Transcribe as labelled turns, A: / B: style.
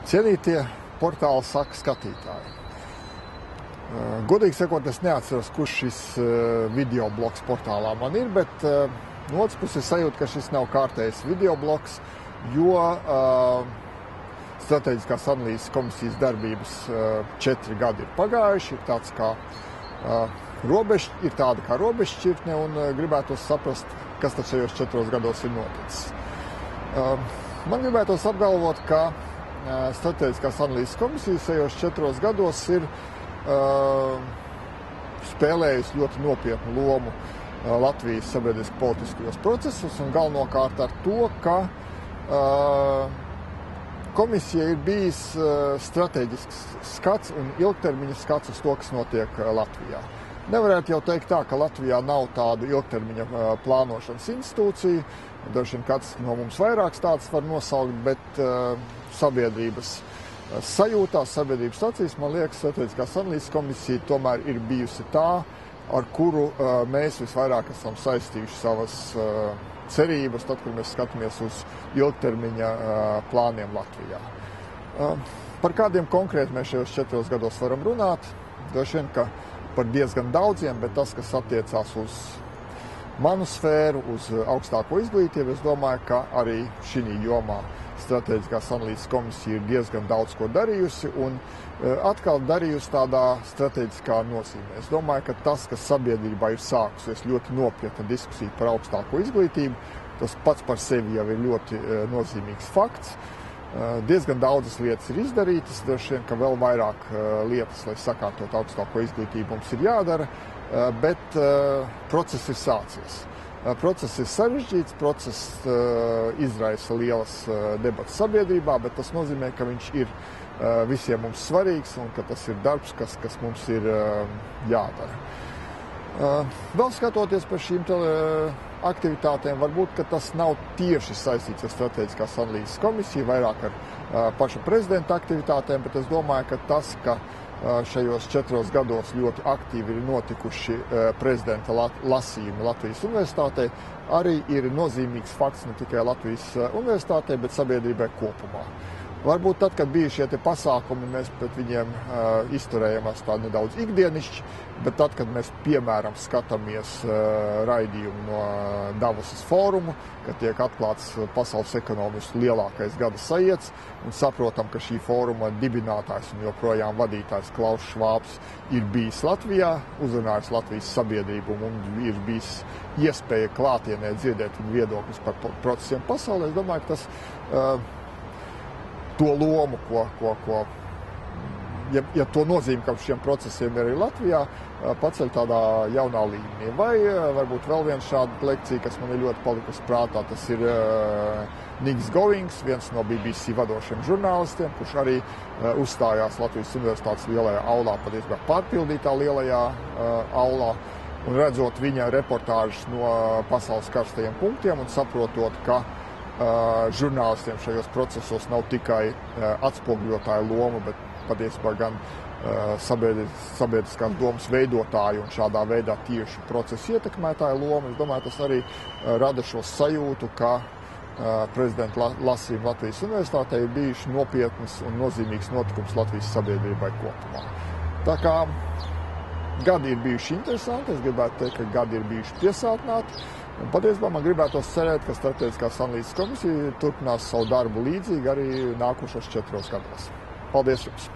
A: Cienītie portāla Saka skatītāji. Godīgi sakot, es neatceros, kurš šis videoblogs portālā man ir, bet no otras puses sajūta, ka šis nav kārtējs videoblogs, jo Strateģiskās analīzes komisijas darbības 4 gadi ir pagājuši, ir tāds kā tāda kā robežšķirtne, un gribētos saprast, kas tad šajos 4 gados ir noticis. Man gribētos apgalvot, ka Strateģiskās analīzes komisija šajos 4 gados ir spēlējusi ļoti nopietnu lomu Latvijas sabiedriski politiskajos procesos, un galvenokārt ar to, ka komisija ir bijis strateģisks skats un ilgtermiņa skats uz to, kas notiek Latvijā. Nevarētu jau teikt tā, ka Latvijā nav tādu ilgtermiņa plānošanas institūciju. Droši vien kāds no mums vairākas tādas var nosaukt, bet sabiedrības sajūtās, sabiedrības acīs, man liekas, Strateģiskās analīzes komisija tomēr ir bijusi tā, ar kuru mēs visvairāk esam saistījuši savas cerības, tad, kad mēs skatāmies uz ilgtermiņa plāniem Latvijā. Par kādiem konkrēti mēs šajos 4 gados varam runāt? Droši vien, ka par diezgan daudziem, bet tas, kas attiecās uz manu sfēru, uz augstāko izglītību, es domāju, ka arī šī jomā Strateģiskās analīzes komisija ir diezgan daudz ko darījusi un atkal darījusi tādā strateģiskā nozīmē. Es domāju, ka tas, kas sabiedrībā ir sākusies ļoti nopietna diskusija par augstāko izglītību, tas pats par sevi jau ir ļoti nozīmīgs fakts. Diezgan daudzas lietas ir izdarītas, droši vien, ka vēl vairāk lietas, lai sakārtot augstāko izglītību, mums ir jādara, bet process ir sācies. Process ir sarežģīts, process izraisa lielas debatas sabiedrībā, bet tas nozīmē, ka viņš ir visiem mums svarīgs un ka tas ir darbs, kas mums ir jādara. Vēl skatoties par šīm aktivitātēm, varbūt, ka tas nav tieši saistīts ar Strateģiskās analīzes komisiju, vairāk ar paša prezidenta aktivitātēm, bet es domāju, ka tas, ka šajos 4 gados ļoti aktīvi ir notikuši prezidenta lasījumi Latvijas universitātē, arī ir nozīmīgs fakts ne tikai Latvijas universitātē, bet sabiedrībai kopumā. Varbūt tad, kad bija šie pasākumi, mēs pret viņiem izturējāmies tā nedaudz ikdienišķi, bet tad, kad mēs, piemēram, skatāmies raidījumu no Davosas fórumu, kad tiek atklāts pasaules ekonomistu lielākais gada sajiets, un saprotam, ka šī fóruma dibinātājs un joprojām vadītājs Klaus Švābs ir bijis Latvijā, uzrunājis Latvijas sabiedrību un ir bijis iespēja klātienē dzirdēt viņu viedokļus par procesiem pasaulē. Es domāju, ka tas to lomu, ja to nozīme, ka šiem procesiem ir arī Latvijā, paceļ tādā jaunā līmenī. Vai varbūt vēl viena šāda lekcija, kas man ir ļoti palikusi prātā, tas ir Niks Govings, viens no BBC vadošiem žurnālistiem, kurš arī uzstājās Latvijas universitātes lielajā aulā, patiesībā pārpildītā lielajā aulā, un redzot viņa reportāžas no pasaules karstajiem punktiem un saprotot, ka žurnālistiem šajos procesos nav tikai atspoguļotāja loma, bet patiesībā gan sabiedriskās domas veidotāju un šādā veidā tieši procesu ietekmētāju loma. Es domāju, tas arī rada šo sajūtu, ka prezidenta lasījumi Latvijas universitātē ir bijuši nopietnas un nozīmīgs notikums Latvijas sabiedrībai kopumā. Tā kā gadi ir bijuši interesanti, es gribētu teikt, ka gadi ir bijuši piesātināti. Un patiesībā man gribētos cerēt, ka Strateģiskās analīzes komisija turpinās savu darbu līdzīgi arī nākošos 4 gados. Paldies jums!